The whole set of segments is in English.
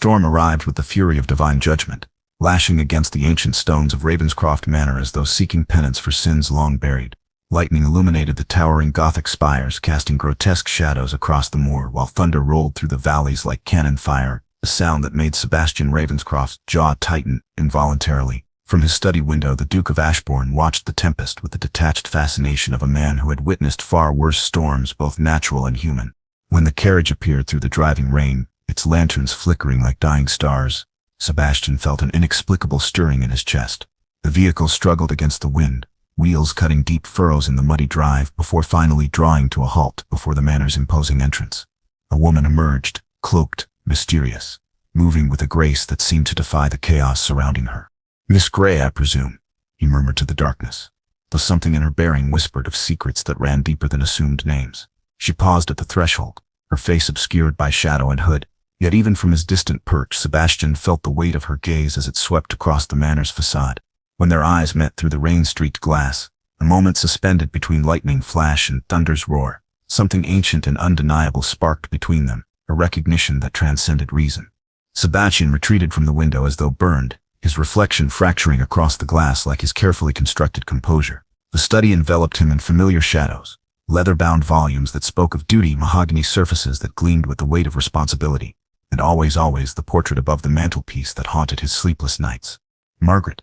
storm arrived with the fury of divine judgment, lashing against the ancient stones of Ravenscroft Manor as though seeking penance for sins long buried. Lightning illuminated the towering Gothic spires, casting grotesque shadows across the moor, while thunder rolled through the valleys like cannon fire, a sound that made Sebastian Ravenscroft's jaw tighten involuntarily. From his study window, the Duke of Ashbourne watched the tempest with the detached fascination of a man who had witnessed far worse storms, both natural and human. When the carriage appeared through the driving rain, its lanterns flickering like dying stars, Sebastian felt an inexplicable stirring in his chest. The vehicle struggled against the wind, wheels cutting deep furrows in the muddy drive before finally drawing to a halt before the manor's imposing entrance. A woman emerged, cloaked, mysterious, moving with a grace that seemed to defy the chaos surrounding her. "Miss Grey, I presume," he murmured to the darkness, though something in her bearing whispered of secrets that ran deeper than assumed names. She paused at the threshold, her face obscured by shadow and hood, yet even from his distant perch, Sebastian felt the weight of her gaze as it swept across the manor's facade. When their eyes met through the rain-streaked glass, a moment suspended between lightning flash and thunder's roar, something ancient and undeniable sparked between them, a recognition that transcended reason. Sebastian retreated from the window as though burned, his reflection fracturing across the glass like his carefully constructed composure. The study enveloped him in familiar shadows, leather-bound volumes that spoke of duty, mahogany surfaces that gleamed with the weight of responsibility, and always the portrait above the mantelpiece that haunted his sleepless nights. Margaret.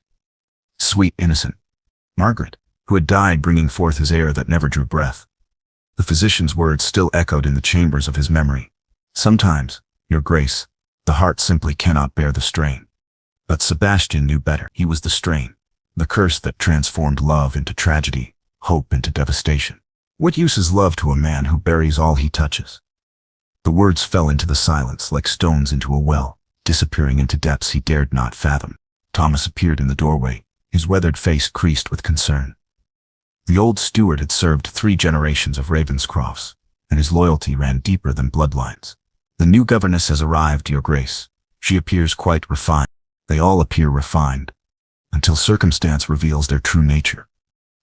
Sweet, innocent Margaret, who had died bringing forth his heir that never drew breath. The physician's words still echoed in the chambers of his memory. "Sometimes, Your Grace, the heart simply cannot bear the strain." But Sebastian knew better. He was the strain, the curse that transformed love into tragedy, hope into devastation. What use is love to a man who buries all he touches? The words fell into the silence like stones into a well, disappearing into depths he dared not fathom. Thomas appeared in the doorway, his weathered face creased with concern. The old steward had served 3 generations of Ravenscrofts, and his loyalty ran deeper than bloodlines. "The new governess has arrived, Your Grace. She appears quite refined." They all appear refined, until circumstance reveals their true nature.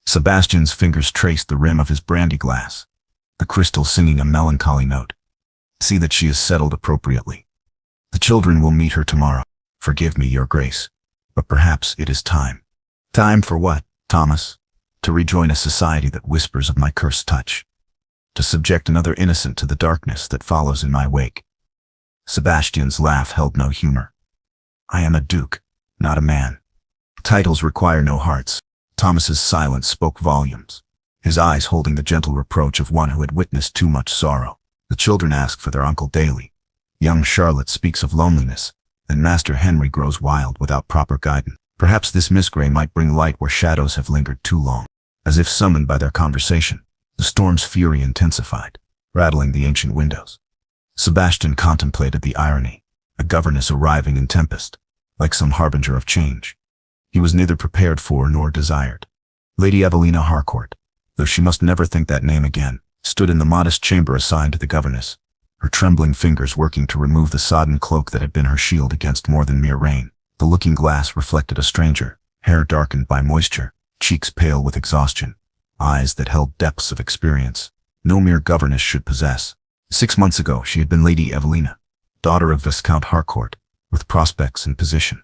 Sebastian's fingers traced the rim of his brandy glass, the crystal singing a melancholy note. "See that she is settled appropriately. The children will meet her tomorrow. Forgive me, Your Grace, but perhaps it is time." "Time for what, Thomas?" "To rejoin a society that whispers of my cursed touch. To subject another innocent to the darkness that follows in my wake." Sebastian's laugh held no humor. "I am a duke, not a man. Titles require no hearts." Thomas's silence spoke volumes, his eyes holding the gentle reproach of one who had witnessed too much sorrow. "The children ask for their uncle daily. Young Charlotte speaks of loneliness, and Master Henry grows wild without proper guidance. Perhaps this Miss Grey might bring light where shadows have lingered too long." As if summoned by their conversation, the storm's fury intensified, rattling the ancient windows. Sebastian contemplated the irony, a governess arriving in tempest, like some harbinger of change. He was neither prepared for nor desired. Lady Evelina Harcourt, though she must never think that name again, stood in the modest chamber assigned to the governess, her trembling fingers working to remove the sodden cloak that had been her shield against more than mere rain. The looking glass reflected a stranger, hair darkened by moisture, cheeks pale with exhaustion, eyes that held depths of experience no mere governess should possess. 6 months ago she had been Lady Evelina, daughter of Viscount Harcourt, with prospects and position.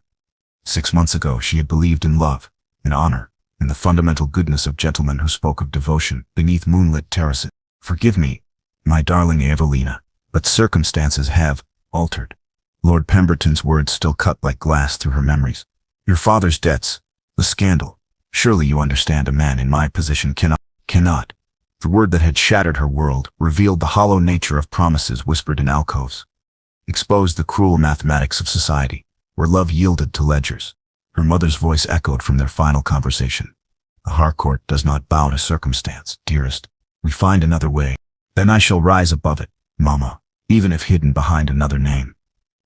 6 months ago she had believed in love, in honor, in the fundamental goodness of gentlemen who spoke of devotion beneath moonlit terraces. "Forgive me, my darling Evelina, but circumstances have altered." Lord Pemberton's words still cut like glass through her memories. "Your father's debts, the scandal. Surely you understand a man in my position cannot. The word that had shattered her world, revealed the hollow nature of promises whispered in alcoves, exposed the cruel mathematics of society, where love yielded to ledgers. Her mother's voice echoed from their final conversation. "The Harcourt does not bow to circumstance, dearest. We find another way. Then I shall rise above it, Mama, even if hidden behind another name."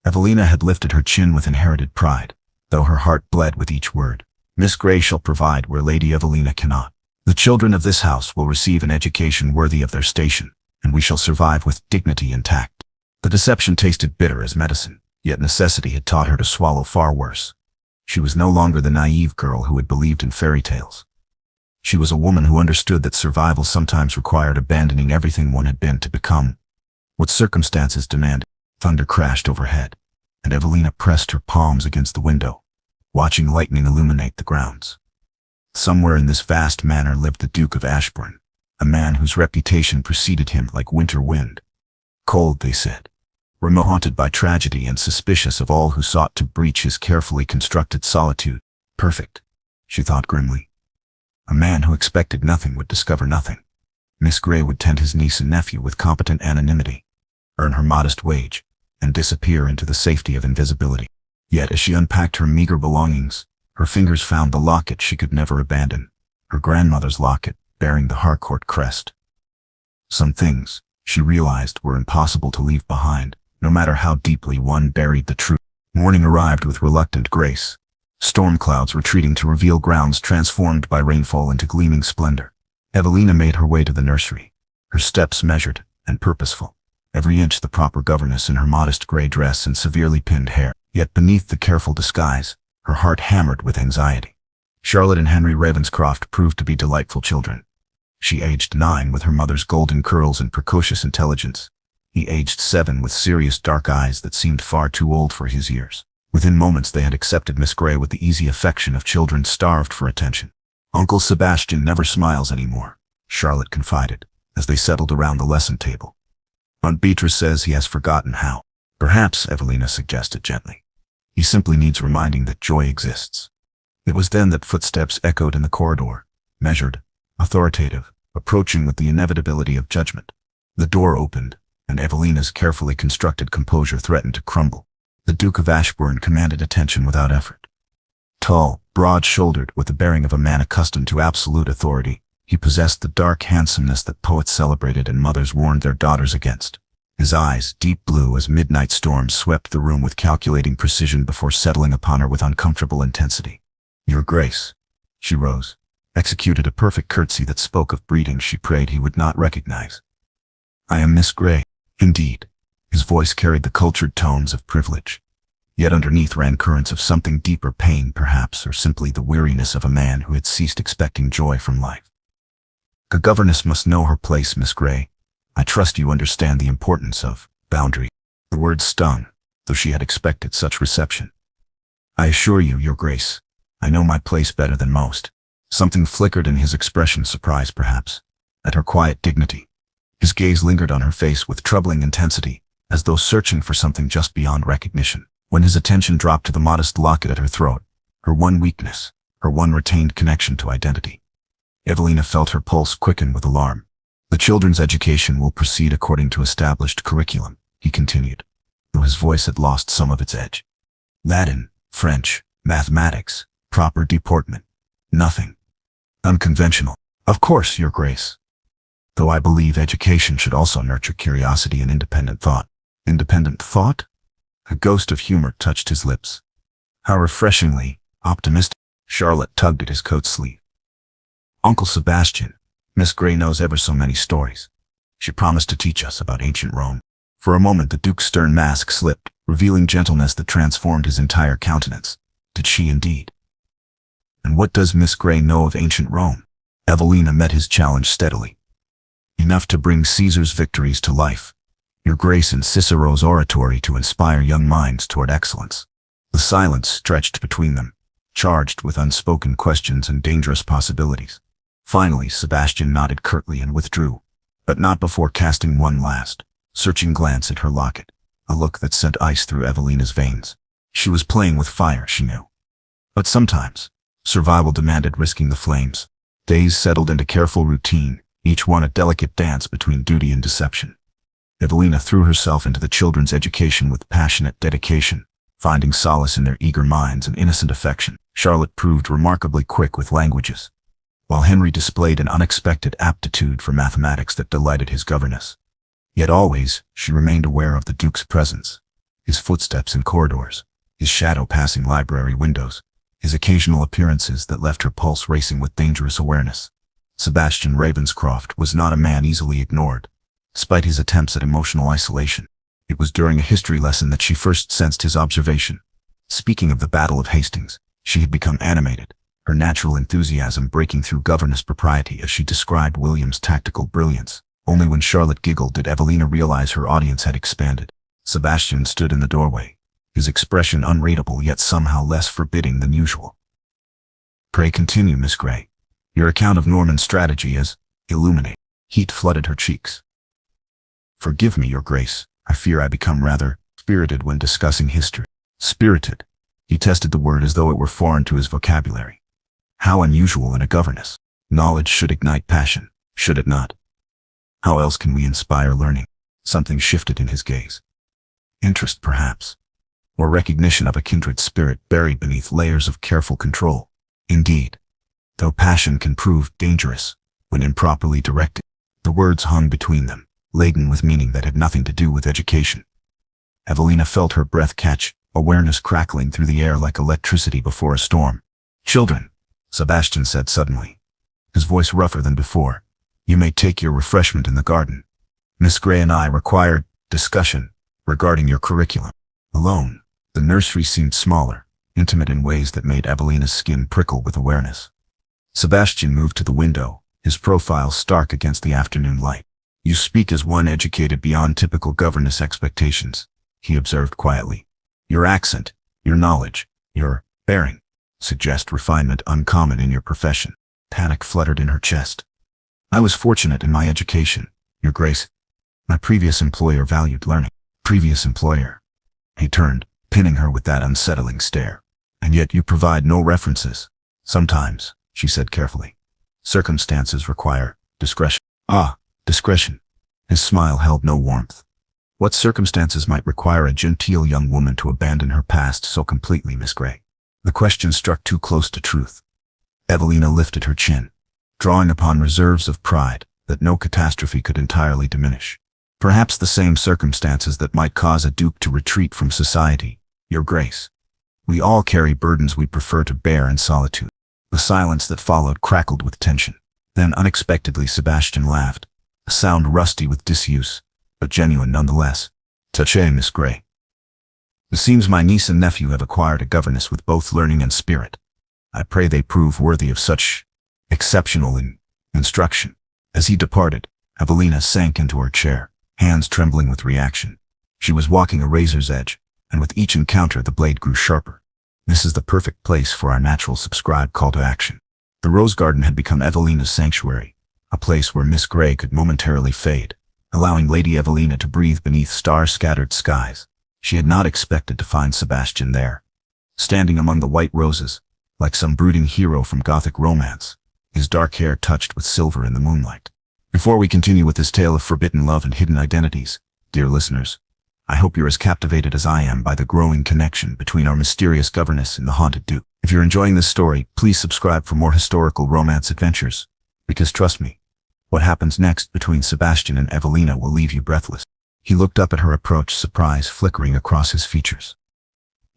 Evelina had lifted her chin with inherited pride, though her heart bled with each word. "Miss Grey shall provide where Lady Evelina cannot. The children of this house will receive an education worthy of their station, and we shall survive with dignity and tact." The deception tasted bitter as medicine, yet necessity had taught her to swallow far worse. She was no longer the naive girl who had believed in fairy tales. She was a woman who understood that survival sometimes required abandoning everything one had been to become what circumstances demanded. Thunder crashed overhead, and Evelina pressed her palms against the window, watching lightning illuminate the grounds. Somewhere in this vast manor lived the Duke of Ashbourne, a man whose reputation preceded him like winter wind. Cold, they said, remote, haunted by tragedy and suspicious of all who sought to breach his carefully constructed solitude. Perfect, she thought grimly. A man who expected nothing would discover nothing. Miss Grey would tend his niece and nephew with competent anonymity, earn her modest wage, and disappear into the safety of invisibility. Yet as she unpacked her meager belongings, her fingers found the locket she could never abandon, her grandmother's locket bearing the Harcourt crest. Some things, she realized, were impossible to leave behind, no matter how deeply one buried the truth. Morning arrived with reluctant grace, storm clouds retreating to reveal grounds transformed by rainfall into gleaming splendor. Evelina made her way to the nursery, her steps measured and purposeful, every inch the proper governess in her modest gray dress and severely pinned hair. Yet beneath the careful disguise, her heart hammered with anxiety. Charlotte and Henry Ravenscroft proved to be delightful children. She aged 9 with her mother's golden curls and precocious intelligence. He aged 7 with serious dark eyes that seemed far too old for his years. Within moments they had accepted Miss Grey with the easy affection of children starved for attention. "Uncle Sebastian never smiles anymore," Charlotte confided, as they settled around the lesson table. "Aunt Beatrice says he has forgotten how." "Perhaps," Evelina suggested gently. "He simply needs reminding that joy exists." It was then that footsteps echoed in the corridor, measured, authoritative, approaching with the inevitability of judgment. The door opened, and Evelina's carefully constructed composure threatened to crumble. The Duke of Ashbourne commanded attention without effort. Tall, broad-shouldered, with the bearing of a man accustomed to absolute authority, he possessed the dark handsomeness that poets celebrated and mothers warned their daughters against. His eyes, deep blue as midnight storms, swept the room with calculating precision before settling upon her with uncomfortable intensity. "Your Grace." She rose, executed a perfect curtsy that spoke of breeding she prayed he would not recognize. "I am Miss Grey." Indeed, his voice carried the cultured tones of privilege. Yet underneath ran currents of something deeper, pain perhaps, or simply the weariness of a man who had ceased expecting joy from life. "A governess must know her place, Miss Grey. I trust you understand the importance of boundary." The words stung, though she had expected such reception. "I assure you, Your Grace, I know my place better than most." Something flickered in his expression, surprise perhaps, at her quiet dignity. His gaze lingered on her face with troubling intensity, as though searching for something just beyond recognition. When his attention dropped to the modest locket at her throat, her one weakness, her one retained connection to identity, Evelina felt her pulse quicken with alarm. "The children's education will proceed according to established curriculum," he continued, though his voice had lost some of its edge. "Latin, French, mathematics, proper deportment. Nothing unconventional. Of course, Your Grace. Though I believe education should also nurture curiosity and independent thought." Independent thought? A ghost of humor touched his lips. How refreshingly optimistic. Charlotte tugged at his coat sleeve. "Uncle Sebastian, Miss Grey knows ever so many stories. She promised to teach us about ancient Rome." For a moment the Duke's stern mask slipped, revealing gentleness that transformed his entire countenance. Did she indeed? "And what does Miss Grey know of ancient Rome?" Evelina met his challenge steadily. "Enough to bring Caesar's victories to life, Your Grace and Cicero's oratory to inspire young minds toward excellence." The silence stretched between them, charged with unspoken questions and dangerous possibilities. Finally, Sebastian nodded curtly and withdrew, but not before casting one last, searching glance at her locket, a look that sent ice through Evelina's veins. She was playing with fire, she knew. But sometimes, survival demanded risking the flames. Days settled into careful routine, each one a delicate dance between duty and deception. Evelina threw herself into the children's education with passionate dedication, finding solace in their eager minds and innocent affection. Charlotte proved remarkably quick with languages, while Henry displayed an unexpected aptitude for mathematics that delighted his governess. Yet always, she remained aware of the Duke's presence, his footsteps in corridors, his shadow passing library windows, his occasional appearances that left her pulse racing with dangerous awareness. Sebastian Ravenscroft was not a man easily ignored, despite his attempts at emotional isolation. It was during a history lesson that she first sensed his observation. Speaking of the Battle of Hastings, she had become animated, her natural enthusiasm breaking through governess propriety as she described William's tactical brilliance. Only when Charlotte giggled did Evelina realize her audience had expanded. Sebastian stood in the doorway, his expression unreadable yet somehow less forbidding than usual. "Pray continue, Miss Grey. Your account of Norman's strategy is illuminating." Heat flooded her cheeks. "Forgive me, Your Grace. I fear I become rather spirited when discussing history." Spirited. He tested the word as though it were foreign to his vocabulary. How unusual in a governess. Knowledge should ignite passion, should it not? How else can we inspire learning? Something shifted in his gaze. Interest, perhaps, or recognition of a kindred spirit buried beneath layers of careful control. Indeed, though passion can prove dangerous when improperly directed, the words hung between them, laden with meaning that had nothing to do with education. Evelina felt her breath catch, awareness crackling through the air like electricity before a storm. "Children," Sebastian said suddenly, his voice rougher than before, "you may take your refreshment in the garden. Miss Grey and I require discussion regarding your curriculum." Alone, the nursery seemed smaller, intimate in ways that made Evelina's skin prickle with awareness. Sebastian moved to the window, his profile stark against the afternoon light. "You speak as one educated beyond typical governess expectations," he observed quietly. "Your accent, your knowledge, your bearing suggest refinement uncommon in your profession." Panic fluttered in her chest. "I was fortunate in my education, Your Grace. My previous employer valued learning." "Previous employer?" He turned, pinning her with that unsettling stare. "And yet you provide no references." "Sometimes," she said carefully, "circumstances require discretion." "Ah, discretion." His smile held no warmth. "What circumstances might require a genteel young woman to abandon her past so completely, Miss Grey?" The question struck too close to truth. Evelina lifted her chin, drawing upon reserves of pride that no catastrophe could entirely diminish. "Perhaps the same circumstances that might cause a duke to retreat from society, Your Grace. We all carry burdens we prefer to bear in solitude." The silence that followed crackled with tension. Then unexpectedly Sebastian laughed, a sound rusty with disuse, but genuine nonetheless. "Touché, Miss Grey. It seems my niece and nephew have acquired a governess with both learning and spirit. I pray they prove worthy of such exceptional instruction." As he departed, Evelina sank into her chair, hands trembling with reaction. She was walking a razor's edge, and with each encounter the blade grew sharper. This is the perfect place for our natural subscribe call to action. The rose garden had become Evelina's sanctuary, a place where Miss Grey could momentarily fade, allowing Lady Evelina to breathe beneath star-scattered skies. She had not expected to find Sebastian there, standing among the white roses, like some brooding hero from Gothic romance, his dark hair touched with silver in the moonlight. Before we continue with this tale of forbidden love and hidden identities, dear listeners, I hope you're as captivated as I am by the growing connection between our mysterious governess and the haunted Duke. If you're enjoying this story, please subscribe for more historical romance adventures, because trust me, what happens next between Sebastian and Evelina will leave you breathless. He looked up at her approach, surprise flickering across his features.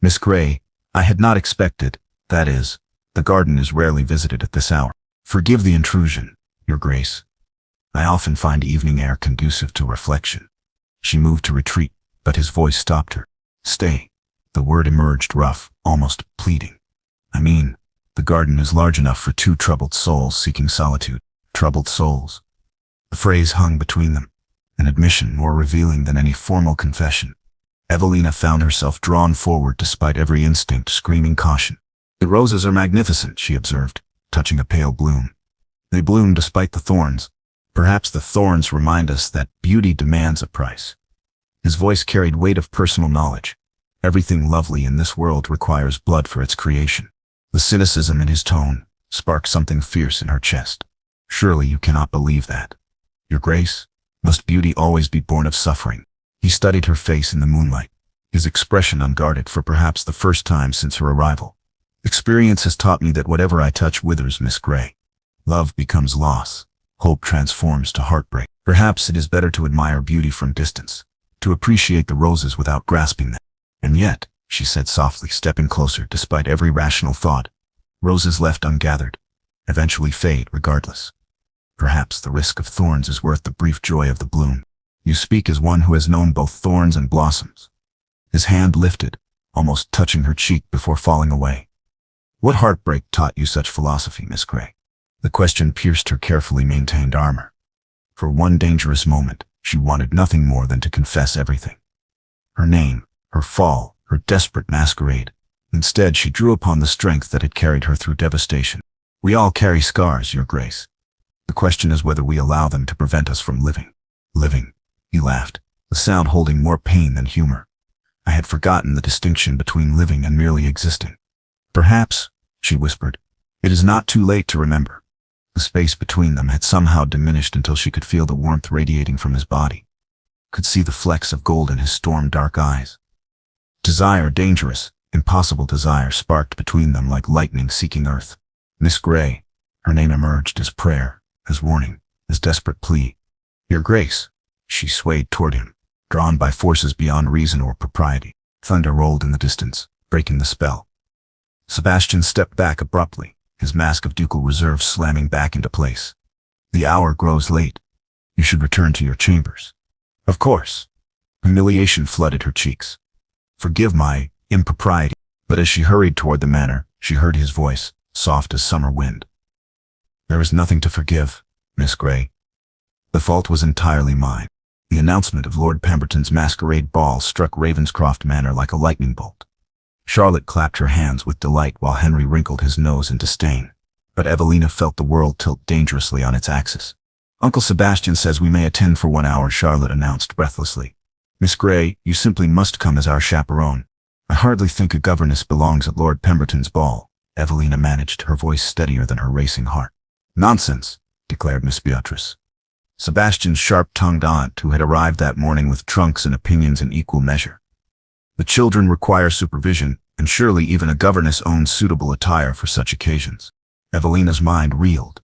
"Miss Grey, I had not expected, that is, the garden is rarely visited at this hour. Forgive the intrusion, Your Grace. I often find evening air conducive to reflection." She moved to retreat, but his voice stopped her. "Stay." The word emerged rough, almost pleading. "I mean, the garden is large enough for two troubled souls seeking solitude." Troubled souls. The phrase hung between them, an admission more revealing than any formal confession. Evelina found herself drawn forward despite every instinct screaming caution. "The roses are magnificent," she observed, touching a pale bloom. "They bloom despite the thorns. Perhaps the thorns remind us that beauty demands a price." His voice carried weight of personal knowledge. Everything lovely in this world requires blood for its creation. The cynicism in his tone sparked something fierce in her chest. "Surely you cannot believe that, Your Grace? Must beauty always be born of suffering?" He studied her face in the moonlight, his expression unguarded for perhaps the first time since her arrival. "Experience has taught me that whatever I touch withers, Miss Grey. Love becomes loss. Hope transforms to heartbreak. Perhaps it is better to admire beauty from distance, to appreciate the roses without grasping them. And yet," she said softly, stepping closer despite every rational thought, "roses left ungathered eventually fade regardless. Perhaps the risk of thorns is worth the brief joy of the bloom." "You speak as one who has known both thorns and blossoms." His hand lifted, almost touching her cheek before falling away. "What heartbreak taught you such philosophy, Miss Grey?" The question pierced her carefully maintained armor. For one dangerous moment, she wanted nothing more than to confess everything. Her name, her fall, her desperate masquerade. Instead, she drew upon the strength that had carried her through devastation. We all carry scars, Your Grace. The question is whether we allow them to prevent us from living. Living, he laughed, the sound holding more pain than humor. I had forgotten the distinction between living and merely existing. Perhaps, she whispered, it is not too late to remember. The space between them had somehow diminished until she could feel the warmth radiating from his body, could see the flecks of gold in his storm-dark eyes. Desire, dangerous, impossible desire, sparked between them like lightning seeking earth. Miss Grey, her name emerged as prayer, as warning, as desperate plea. Your Grace. She swayed toward him, drawn by forces beyond reason or propriety. Thunder rolled in the distance, breaking the spell. Sebastian stepped back abruptly, his mask of ducal reserve slamming back into place. The hour grows late. You should return to your chambers. Of course. Humiliation flooded her cheeks. Forgive my impropriety. But as she hurried toward the manor, she heard his voice, soft as summer wind. There is nothing to forgive, Miss Grey. The fault was entirely mine. The announcement of Lord Pemberton's masquerade ball struck Ravenscroft Manor like a lightning bolt. Charlotte clapped her hands with delight while Henry wrinkled his nose in disdain. But Evelina felt the world tilt dangerously on its axis. Uncle Sebastian says we may attend for 1 hour, Charlotte announced breathlessly. Miss Grey, you simply must come as our chaperone. I hardly think a governess belongs at Lord Pemberton's ball, Evelina managed, her voice steadier than her racing heart. Nonsense, declared Miss Beatrice. Sebastian's sharp-tongued aunt, who had arrived that morning with trunks and opinions in equal measure. The children require supervision, and surely even a governess owns suitable attire for such occasions. Evelina's mind reeled.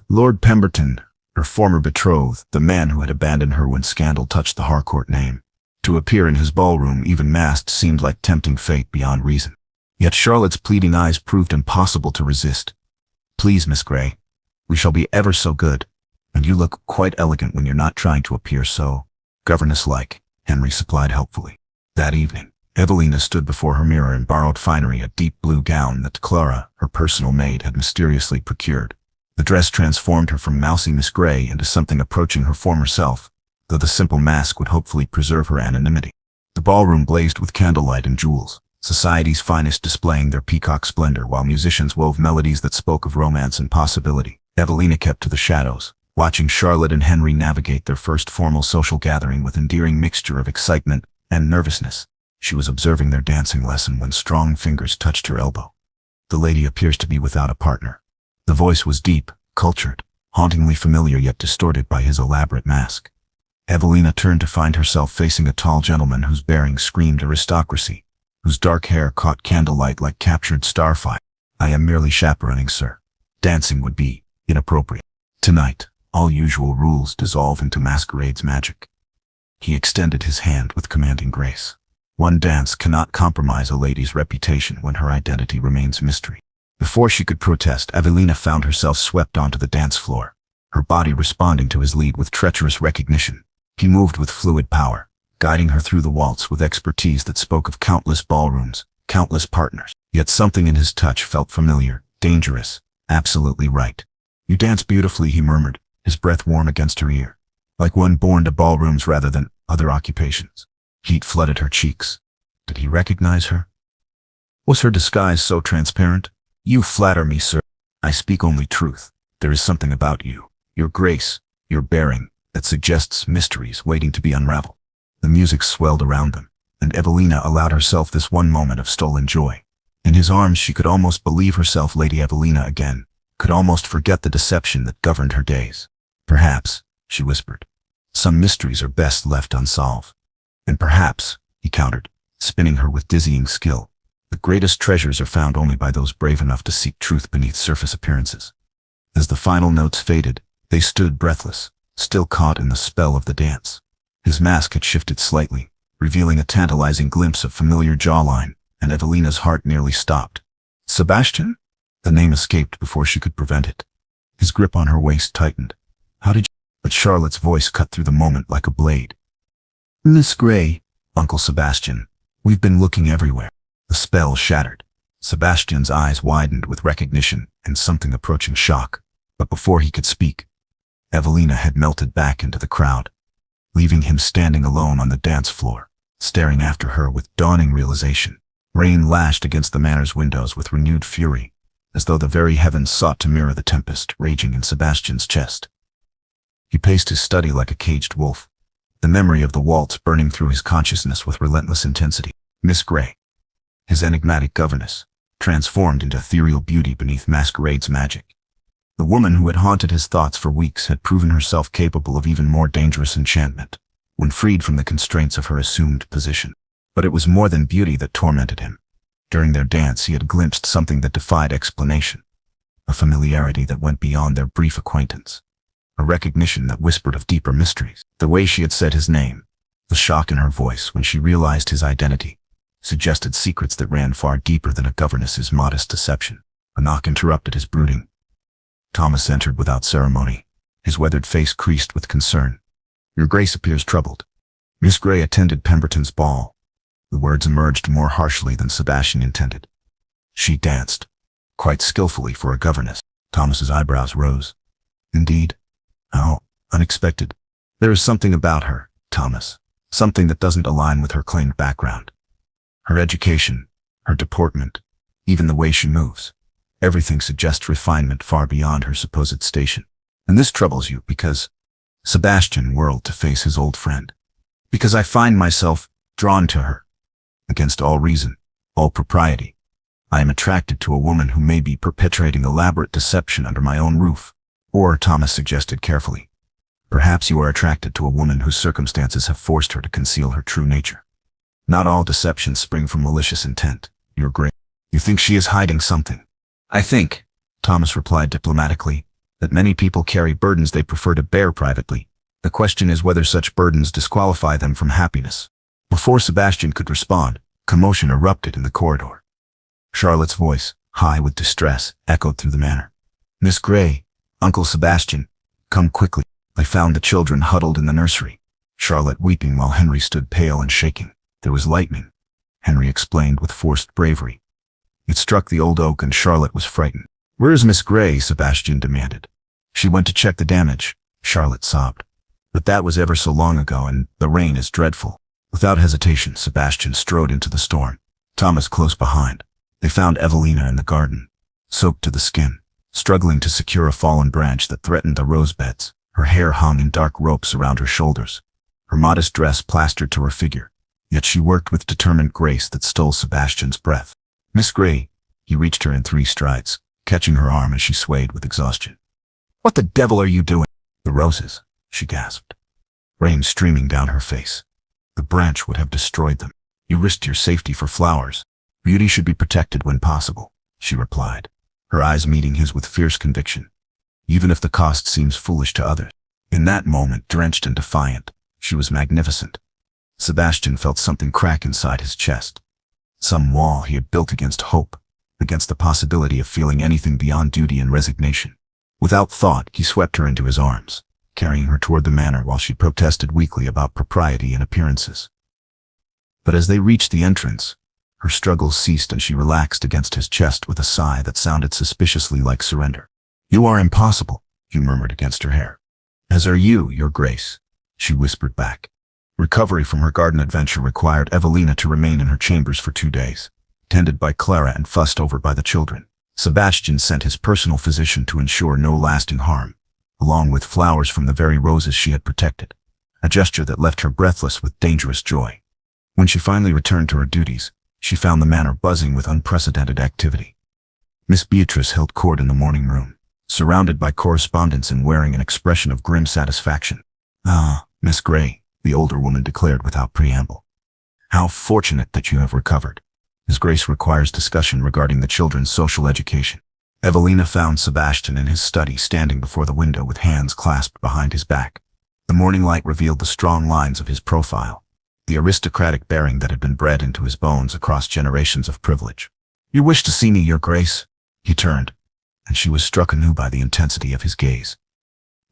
Lord Pemberton, her former betrothed, the man who had abandoned her when scandal touched the Harcourt name. To appear in his ballroom, even masked, seemed like tempting fate beyond reason. Yet Charlotte's pleading eyes proved impossible to resist. Please, Miss Grey, we shall be ever so good, and you look quite elegant when you're not trying to appear so governess-like, Henry supplied helpfully. That evening, Evelina stood before her mirror in borrowed finery, a deep blue gown that Clara, her personal maid, had mysteriously procured. The dress transformed her from mousy Miss Grey into something approaching her former self, though the simple mask would hopefully preserve her anonymity. The ballroom blazed with candlelight and jewels, society's finest displaying their peacock splendor while musicians wove melodies that spoke of romance and possibility. Evelina kept to the shadows, watching Charlotte and Henry navigate their first formal social gathering with endearing mixture of excitement and nervousness. She was observing their dancing lesson when strong fingers touched her elbow. The lady appears to be without a partner. The voice was deep, cultured, hauntingly familiar yet distorted by his elaborate mask. Evelina turned to find herself facing a tall gentleman whose bearing screamed aristocracy, whose dark hair caught candlelight like captured starfire. I am merely chaperoning, sir. Dancing would be inappropriate. Tonight, all usual rules dissolve into masquerade's magic. He extended his hand with commanding grace. One dance cannot compromise a lady's reputation when her identity remains mystery. Before she could protest, Evelina found herself swept onto the dance floor, her body responding to his lead with treacherous recognition. He moved with fluid power, guiding her through the waltz with expertise that spoke of countless ballrooms, countless partners. Yet something in his touch felt familiar, dangerous, absolutely right. You dance beautifully, he murmured, his breath warm against her ear, like one born to ballrooms rather than other occupations. Heat flooded her cheeks. Did he recognize her? Was her disguise so transparent? You flatter me, sir. I speak only truth. There is something about you, your grace, your bearing, that suggests mysteries waiting to be unraveled. The music swelled around them, and Evelina allowed herself this one moment of stolen joy. In his arms she could almost believe herself Lady Evelina again, could almost forget the deception that governed her days. Perhaps, she whispered, some mysteries are best left unsolved. And perhaps, he countered, spinning her with dizzying skill, the greatest treasures are found only by those brave enough to seek truth beneath surface appearances. As the final notes faded, they stood breathless, still caught in the spell of the dance. His mask had shifted slightly, revealing a tantalizing glimpse of familiar jawline, and Evelina's heart nearly stopped. Sebastian? The name escaped before she could prevent it. His grip on her waist tightened. How did you? But Charlotte's voice cut through the moment like a blade. Miss Grey, Uncle Sebastian, we've been looking everywhere. The spell shattered. Sebastian's eyes widened with recognition and something approaching shock. But before he could speak, Evelina had melted back into the crowd, leaving him standing alone on the dance floor. staring after her with dawning realization. Rain lashed against the manor's windows with renewed fury, as though the very heavens sought to mirror the tempest raging in Sebastian's chest. He paced his study like a caged wolf, the memory of the waltz burning through his consciousness with relentless intensity. Miss Grey, his enigmatic governess, transformed into ethereal beauty beneath masquerade's magic. The woman who had haunted his thoughts for weeks had proven herself capable of even more dangerous enchantment, when freed from the constraints of her assumed position. But it was more than beauty that tormented him. During their dance he had glimpsed something that defied explanation, a familiarity that went beyond their brief acquaintance, a recognition that whispered of deeper mysteries. The way she had said his name, the shock in her voice when she realized his identity, suggested secrets that ran far deeper than a governess's modest deception. A knock interrupted his brooding. Thomas entered without ceremony, his weathered face creased with concern. "Your Grace appears troubled." Miss Grey attended Pemberton's ball. The words emerged more harshly than Sebastian intended. She danced, quite skillfully for a governess. Thomas's eyebrows rose. "Indeed? How unexpected." "There is something about her, Thomas, something that doesn't align with her claimed background. Her education, her deportment, even the way she moves. Everything suggests refinement far beyond her supposed station. And this troubles you because—" Sebastian whirled to face his old friend. "Because I find myself drawn to her. Against all reason, all propriety. I am attracted to a woman who may be perpetrating elaborate deception under my own roof." "Or," Thomas suggested carefully, "perhaps you are attracted to a woman whose circumstances have forced her to conceal her true nature. Not all deceptions spring from malicious intent, Your Grace. You think she is hiding something?" "I think," Thomas replied diplomatically, "that many people carry burdens they prefer to bear privately. The question is whether such burdens disqualify them from happiness." Before Sebastian could respond, commotion erupted in the corridor. Charlotte's voice, high with distress, echoed through the manor. "Miss Grey, Uncle Sebastian, come quickly. I found the children huddled in the nursery." Charlotte weeping while Henry stood pale and shaking. "There was lightning," Henry explained with forced bravery. "It struck the old oak and Charlotte was frightened." "Where is Miss Grey?" Sebastian demanded. "She went to check the damage," Charlotte sobbed. "But that was ever so long ago, and the rain is dreadful." Without hesitation, Sebastian strode into the storm, Thomas close behind. They found Evelina in the garden, soaked to the skin, struggling to secure a fallen branch that threatened the rose beds. Her hair hung in dark ropes around her shoulders, her modest dress plastered to her figure, yet she worked with determined grace that stole Sebastian's breath. "Miss Grey," he reached her in 3 strides, catching her arm as she swayed with exhaustion. "What the devil are you doing?" "The roses," she gasped, rain streaming down her face. "The branch would have destroyed them. You risked your safety for flowers. Beauty should be protected when possible," she replied, her eyes meeting his with fierce conviction, "even if the cost seems foolish to others." In that moment, drenched and defiant, she was magnificent. Sebastian felt something crack inside his chest. Some wall he had built against hope, against the possibility of feeling anything beyond duty and resignation. Without thought, he swept her into his arms, carrying her toward the manor while she protested weakly about propriety and appearances. But as they reached the entrance, her struggles ceased and she relaxed against his chest with a sigh that sounded suspiciously like surrender. "You are impossible," he murmured against her hair. "As are you, Your Grace," she whispered back. Recovery from her garden adventure required Evelina to remain in her chambers for 2 days, tended by Clara and fussed over by the children. Sebastian sent his personal physician to ensure no lasting harm, along with flowers from the very roses she had protected, a gesture that left her breathless with dangerous joy. When she finally returned to her duties, she found the manor buzzing with unprecedented activity. Miss Beatrice held court in the morning room, surrounded by correspondents and wearing an expression of grim satisfaction. "Ah, Miss Grey," the older woman declared without preamble. "How fortunate that you have recovered. His Grace requires discussion regarding the children's social education." Evelina found Sebastian in his study standing before the window with hands clasped behind his back. The morning light revealed the strong lines of his profile, the aristocratic bearing that had been bred into his bones across generations of privilege. "You wish to see me, Your Grace?" He turned, and she was struck anew by the intensity of his gaze.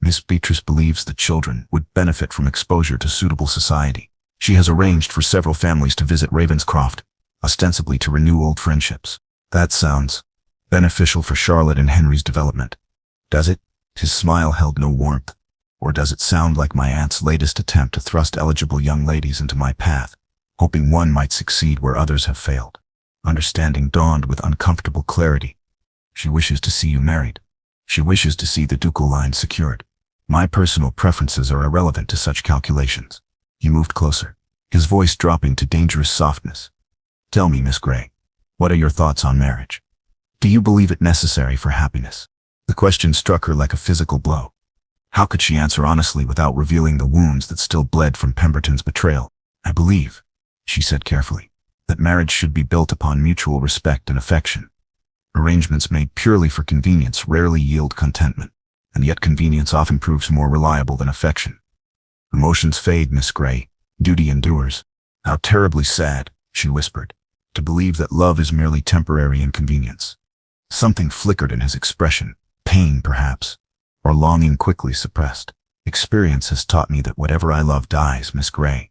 "Miss Beatrice believes the children would benefit from exposure to suitable society. She has arranged for several families to visit Ravenscroft, ostensibly to renew old friendships." "That sounds beneficial for Charlotte and Henry's development. Does it?" His smile held no warmth. "Or does it sound like my aunt's latest attempt to thrust eligible young ladies into my path, hoping one might succeed where others have failed. Understanding dawned with uncomfortable clarity. She wishes to see you married. She wishes to see the ducal line secured. My personal preferences are irrelevant to such calculations. He moved closer, his voice dropping to dangerous softness. Tell me, Miss Grey, what are your thoughts on marriage? Do you believe it necessary for happiness? The question struck her like a physical blow. How could she answer honestly without revealing the wounds that still bled from Pemberton's betrayal? I believe, she said carefully, that marriage should be built upon mutual respect and affection. Arrangements made purely for convenience rarely yield contentment, and yet convenience often proves more reliable than affection. Emotions fade, Miss Grey. Duty endures. How terribly sad, she whispered, to believe that love is merely temporary inconvenience. Something flickered in his expression, pain perhaps, or longing quickly suppressed. Experience has taught me that whatever I love dies, Miss Grey.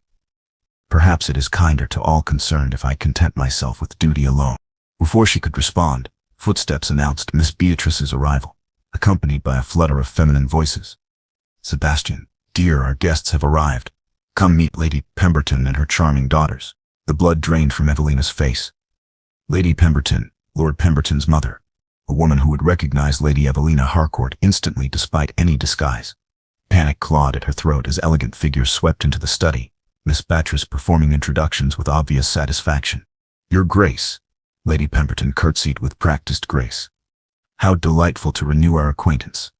Perhaps it is kinder to all concerned if I content myself with duty alone. Before she could respond, footsteps announced Miss Beatrice's arrival, accompanied by a flutter of feminine voices. Sebastian, dear, our guests have arrived. Come meet Lady Pemberton and her charming daughters. The blood drained from Evelina's face. Lady Pemberton, Lord Pemberton's mother, a woman who would recognize Lady Evelina Harcourt instantly despite any disguise. Panic clawed at her throat as elegant figures swept into the study, Miss Beatrice performing introductions with obvious satisfaction. Your Grace, Lady Pemberton curtsied with practiced grace. How delightful to renew our acquaintance.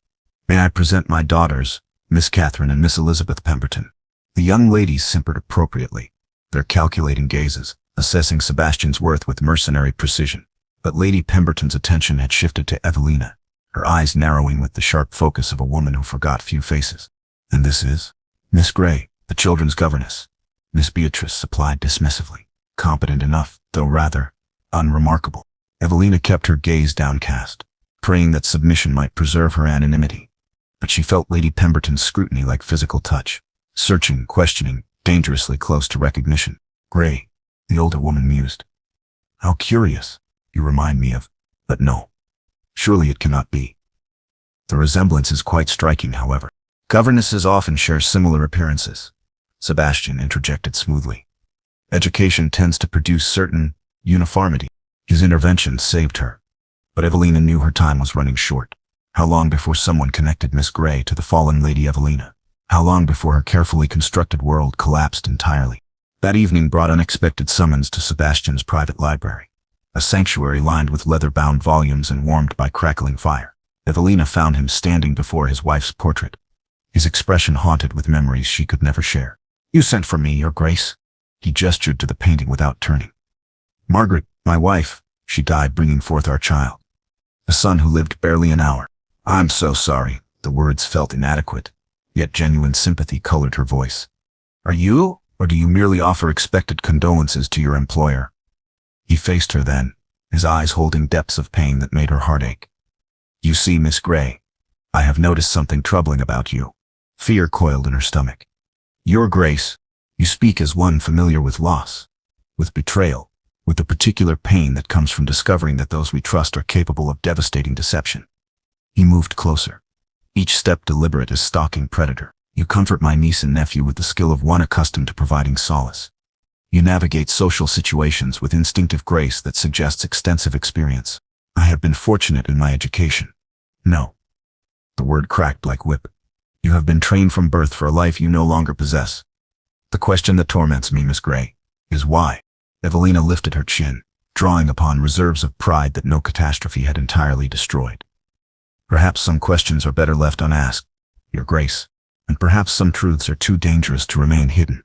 May I present my daughters, Miss Catherine and Miss Elizabeth Pemberton. The young ladies simpered appropriately, their calculating gazes, assessing Sebastian's worth with mercenary precision. But Lady Pemberton's attention had shifted to Evelina, her eyes narrowing with the sharp focus of a woman who forgot few faces. And this is Miss Grey, the children's governess, Miss Beatrice supplied dismissively. Competent enough, though rather unremarkable. Evelina kept her gaze downcast, praying that submission might preserve her anonymity. But she felt Lady Pemberton's scrutiny like physical touch, searching, questioning, dangerously close to recognition. Grey, the older woman mused. How curious. You remind me of, but no. Surely it cannot be. The resemblance is quite striking, however. Governesses often share similar appearances, Sebastian interjected smoothly. Education tends to produce certain uniformity. His intervention saved her. But Evelina knew her time was running short. How long before someone connected Miss Grey to the fallen Lady Evelina? How long before her carefully constructed world collapsed entirely? That evening brought unexpected summons to Sebastian's private library, a sanctuary lined with leather-bound volumes and warmed by crackling fire. Evelina found him standing before his wife's portrait, his expression haunted with memories she could never share. You sent for me, Your Grace. He gestured to the painting without turning. Margaret, my wife, she died bringing forth our child, a son who lived barely an hour. I'm so sorry. The words felt inadequate, yet genuine sympathy colored her voice. Are you, or do you merely offer expected condolences to your employer? He faced her then, his eyes holding depths of pain that made her heart ache. You see, Miss Grey, I have noticed something troubling about you. Fear coiled in her stomach. Your Grace, you speak as one familiar with loss, with betrayal, with the particular pain that comes from discovering that those we trust are capable of devastating deception. He moved closer, each step deliberate as stalking predator. You comfort my niece and nephew with the skill of one accustomed to providing solace. You navigate social situations with instinctive grace that suggests extensive experience. I have been fortunate in my education. No. The word cracked like whip. You have been trained from birth for a life you no longer possess. The question that torments me, Miss Grey, is why? Evelina lifted her chin, drawing upon reserves of pride that no catastrophe had entirely destroyed. Perhaps some questions are better left unasked, Your Grace, and perhaps some truths are too dangerous to remain hidden.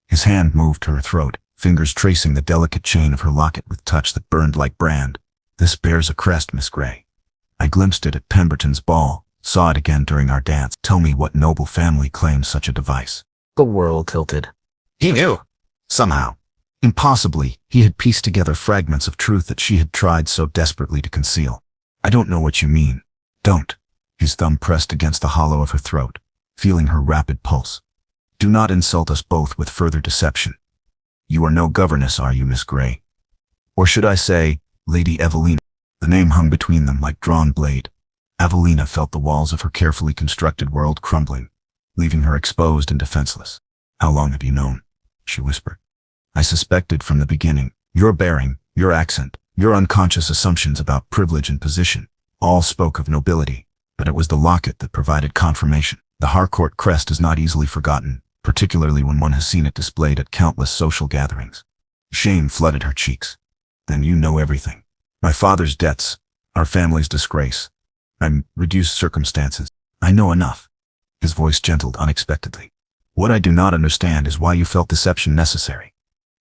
His hand moved to her throat, fingers tracing the delicate chain of her locket with touch that burned like brand. This bears a crest, Miss Grey. I glimpsed it at Pemberton's ball, saw it again during our dance. Tell me what noble family claims such a device. The world tilted. He knew. Somehow. Impossibly, he had pieced together fragments of truth that she had tried so desperately to conceal. I don't know what you mean. Don't. His thumb pressed against the hollow of her throat, feeling her rapid pulse. Do not insult us both with further deception. You are no governess, are you, Miss Grey? Or should I say, Lady Evelina? The name hung between them like drawn blade. Evelina felt the walls of her carefully constructed world crumbling, leaving her exposed and defenseless. How long have you known? She whispered. I suspected from the beginning. Your bearing, your accent, your unconscious assumptions about privilege and position, all spoke of nobility, but it was the locket that provided confirmation. The Harcourt crest is not easily forgotten, particularly when one has seen it displayed at countless social gatherings. Shame flooded her cheeks. Then you know everything. My father's debts, our family's disgrace, my reduced circumstances. I know enough. His voice gentled unexpectedly. What I do not understand is why you felt deception necessary.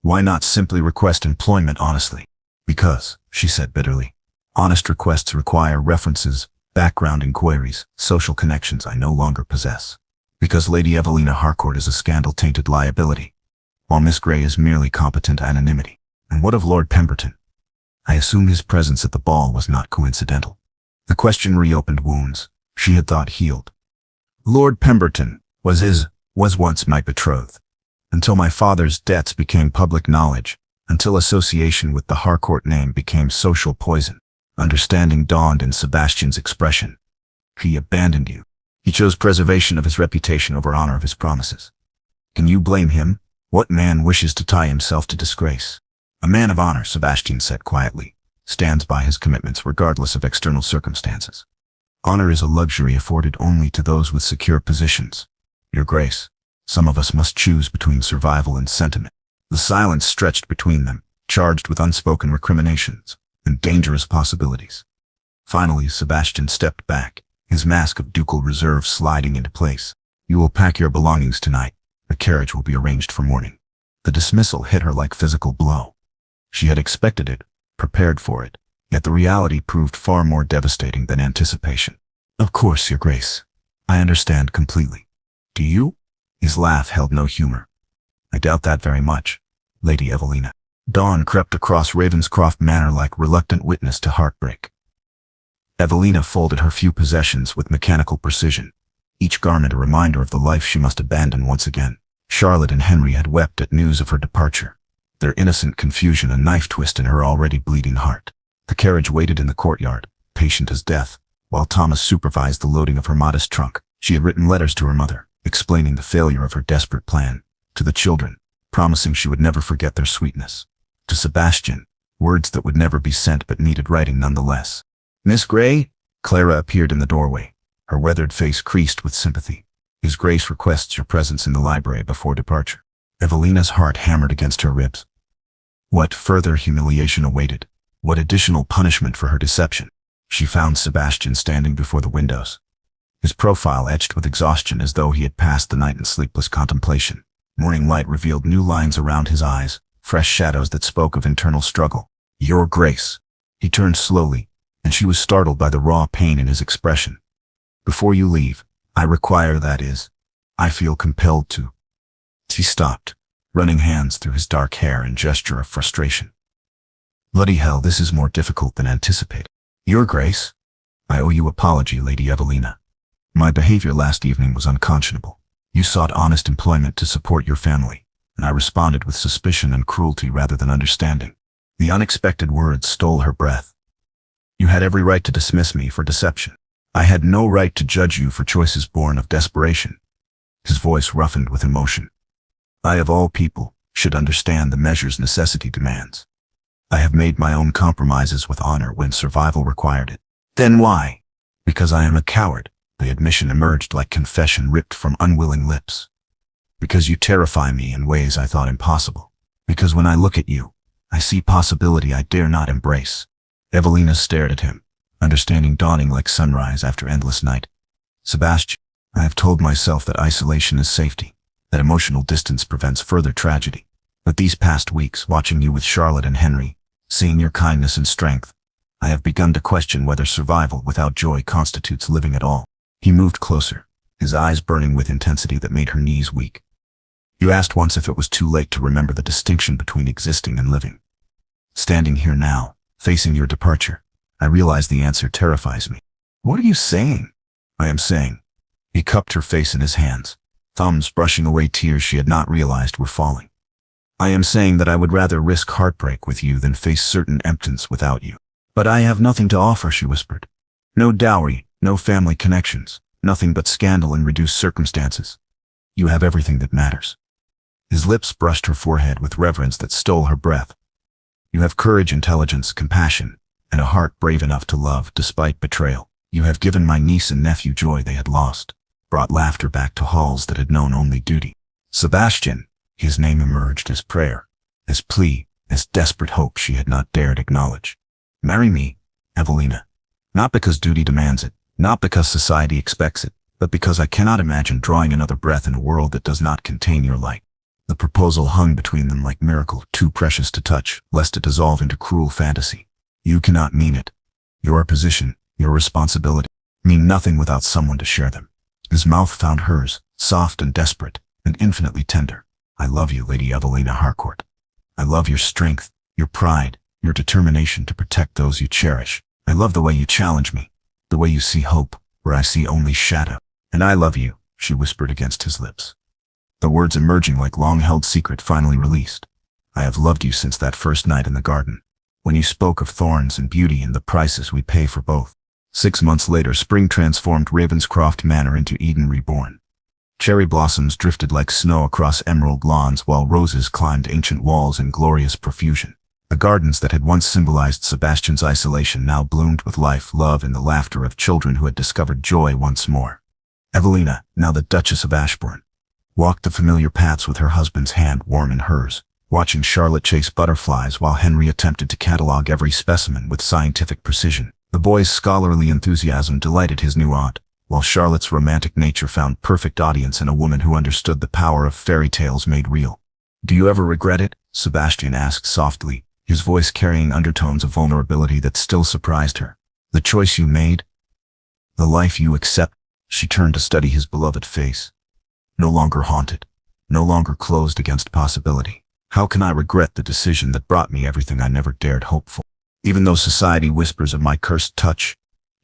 Why not simply request employment honestly? Because, she said bitterly, honest requests require references, background inquiries, social connections I no longer possess. Because Lady Evelina Harcourt is a scandal-tainted liability, while Miss Grey is merely competent anonymity. And what of Lord Pemberton? I assume his presence at the ball was not coincidental. The question reopened wounds she had thought healed. Lord Pemberton was once my betrothed. Until my father's debts became public knowledge, until association with the Harcourt name became social poison, understanding dawned in Sebastian's expression. He abandoned you. He chose preservation of his reputation over honor of his promises. Can you blame him? What man wishes to tie himself to disgrace? A man of honor, Sebastian said quietly, stands by his commitments regardless of external circumstances. Honor is a luxury afforded only to those with secure positions. Your Grace, some of us must choose between survival and sentiment. The silence stretched between them, charged with unspoken recriminations and dangerous possibilities. Finally, Sebastian stepped back, his mask of ducal reserve sliding into place. You will pack your belongings tonight. The carriage will be arranged for morning. The dismissal hit her like physical blow. She had expected it, prepared for it, yet the reality proved far more devastating than anticipation. Of course, Your Grace. I understand completely. Do you? His laugh held no humor. I doubt that very much, Lady Evelina. Dawn crept across Ravenscroft Manor like reluctant witness to heartbreak. Evelina folded her few possessions with mechanical precision, each garment a reminder of the life she must abandon once again. Charlotte and Henry had wept at news of her departure, their innocent confusion a knife twist in her already bleeding heart. The carriage waited in the courtyard, patient as death, while Thomas supervised the loading of her modest trunk. She had written letters to her mother, explaining the failure of her desperate plan, to the children, promising she would never forget their sweetness, to Sebastian, words that would never be sent but needed writing nonetheless. Miss Grey? Clara appeared in the doorway, her weathered face creased with sympathy. His Grace requests your presence in the library before departure. Evelina's heart hammered against her ribs. What further humiliation awaited? What additional punishment for her deception? She found Sebastian standing before the windows, his profile etched with exhaustion as though he had passed the night in sleepless contemplation. Morning light revealed new lines around his eyes, fresh shadows that spoke of internal struggle. Your Grace. He turned slowly, and she was startled by the raw pain in his expression. Before you leave, I feel compelled to. She stopped, running hands through his dark hair in gesture of frustration. Bloody hell, this is more difficult than anticipated. Your Grace. I owe you apology, Lady Evelina. My behavior last evening was unconscionable. You sought honest employment to support your family, and I responded with suspicion and cruelty rather than understanding. The unexpected words stole her breath. You had every right to dismiss me for deception. I had no right to judge you for choices born of desperation. His voice roughened with emotion. I, of all people, should understand the measures necessity demands. I have made my own compromises with honor when survival required it. Then why? Because I am a coward. The admission emerged like confession ripped from unwilling lips. Because you terrify me in ways I thought impossible. Because when I look at you, I see possibility I dare not embrace. Evelina stared at him, understanding dawning like sunrise after endless night. Sebastian, I have told myself that isolation is safety, that emotional distance prevents further tragedy. But these past weeks, watching you with Charlotte and Henry, seeing your kindness and strength, I have begun to question whether survival without joy constitutes living at all. He moved closer, his eyes burning with intensity that made her knees weak. You asked once if it was too late to remember the distinction between existing and living. Standing here now, facing your departure, I realize the answer terrifies me. What are you saying? I am saying. He cupped her face in his hands, thumbs brushing away tears she had not realized were falling. I am saying that I would rather risk heartbreak with you than face certain emptiness without you. But I have nothing to offer, she whispered. No dowry, no family connections, nothing but scandal and reduced circumstances. You have everything that matters. His lips brushed her forehead with reverence that stole her breath. You have courage, intelligence, compassion, and a heart brave enough to love despite betrayal. You have given my niece and nephew joy they had lost, brought laughter back to halls that had known only duty. Sebastian, his name emerged as prayer, as plea, as desperate hope she had not dared acknowledge. Marry me, Evelina. Not because duty demands it, not because society expects it, but because I cannot imagine drawing another breath in a world that does not contain your light. The proposal hung between them like miracle, too precious to touch, lest it dissolve into cruel fantasy. You cannot mean it. Your position, your responsibility, mean nothing without someone to share them. His mouth found hers, soft and desperate, and infinitely tender. I love you, Lady Evelina Harcourt. I love your strength, your pride, your determination to protect those you cherish. I love the way you challenge me, the way you see hope, where I see only shadow. And I love you, she whispered against his lips. The words emerging like long-held secret finally released. I have loved you since that first night in the garden, when you spoke of thorns and beauty and the prices we pay for both. 6 months later, spring transformed Ravenscroft Manor into Eden reborn. Cherry blossoms drifted like snow across emerald lawns while roses climbed ancient walls in glorious profusion. The gardens that had once symbolized Sebastian's isolation now bloomed with life, love, and the laughter of children who had discovered joy once more. Evelina, now the Duchess of Ashbourne, walked the familiar paths with her husband's hand warm in hers, watching Charlotte chase butterflies while Henry attempted to catalog every specimen with scientific precision. The boy's scholarly enthusiasm delighted his new aunt, while Charlotte's romantic nature found perfect audience in a woman who understood the power of fairy tales made real. Do you ever regret it? Sebastian asked softly, his voice carrying undertones of vulnerability that still surprised her. The choice you made? The life you accept? She turned to study his beloved face. No longer haunted, no longer closed against possibility. How can I regret the decision that brought me everything I never dared hope for? Even though society whispers of my cursed touch,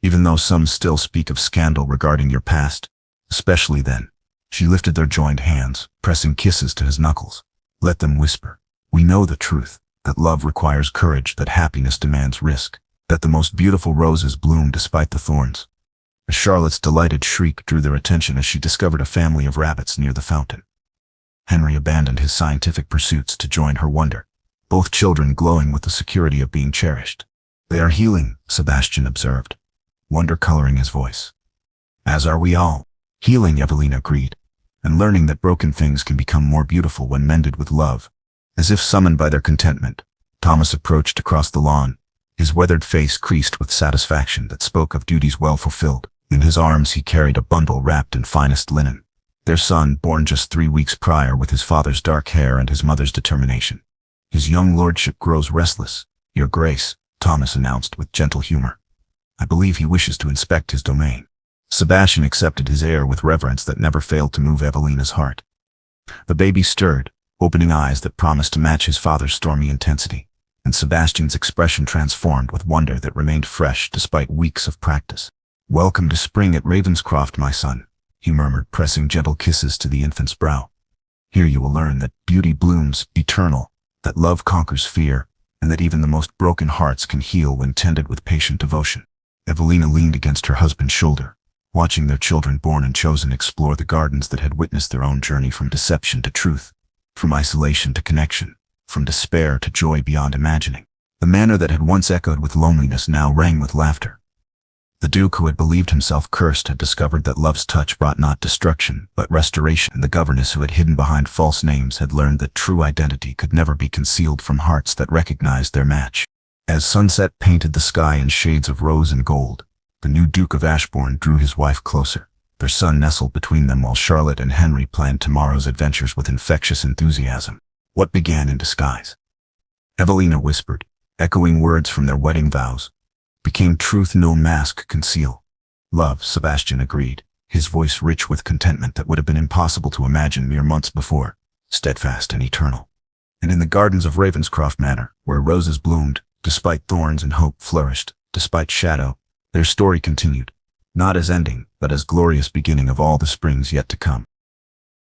even though some still speak of scandal regarding your past, especially then. She lifted their joined hands, pressing kisses to his knuckles. Let them whisper. We know the truth, that love requires courage, that happiness demands risk, that the most beautiful roses bloom despite the thorns. Charlotte's delighted shriek drew their attention as she discovered a family of rabbits near the fountain. Henry abandoned his scientific pursuits to join her wonder, both children glowing with the security of being cherished. They are healing, Sebastian observed, wonder coloring his voice. As are we all. Healing, Evelina agreed, and learning that broken things can become more beautiful when mended with love. As if summoned by their contentment, Thomas approached across the lawn, his weathered face creased with satisfaction that spoke of duties well fulfilled. In his arms he carried a bundle wrapped in finest linen. Their son, born just 3 weeks prior with his father's dark hair and his mother's determination. His young lordship grows restless. Your Grace, Thomas announced with gentle humor. I believe he wishes to inspect his domain. Sebastian accepted his heir with reverence that never failed to move Evelina's heart. The baby stirred, opening eyes that promised to match his father's stormy intensity, and Sebastian's expression transformed with wonder that remained fresh despite weeks of practice. Welcome to spring at Ravenscroft, my son, he murmured, pressing gentle kisses to the infant's brow. Here you will learn that beauty blooms eternal, that love conquers fear, and that even the most broken hearts can heal when tended with patient devotion. Evelina leaned against her husband's shoulder, watching their children born and chosen explore the gardens that had witnessed their own journey from deception to truth, from isolation to connection, from despair to joy beyond imagining. The manor that had once echoed with loneliness now rang with laughter. The Duke, who had believed himself cursed, had discovered that love's touch brought not destruction, but restoration. And the Governess, who had hidden behind false names, had learned that true identity could never be concealed from hearts that recognized their match. As sunset painted the sky in shades of rose and gold, the new Duke of Ashbourne drew his wife closer. Their son nestled between them while Charlotte and Henry planned tomorrow's adventures with infectious enthusiasm. What began in disguise, Evelina whispered, echoing words from their wedding vows, became truth no mask conceal. Love, Sebastian agreed, his voice rich with contentment that would have been impossible to imagine mere months before, steadfast and eternal. And in the gardens of Ravenscroft Manor, where roses bloomed, despite thorns, and hope flourished, despite shadow, their story continued, not as ending, but as glorious beginning of all the springs yet to come.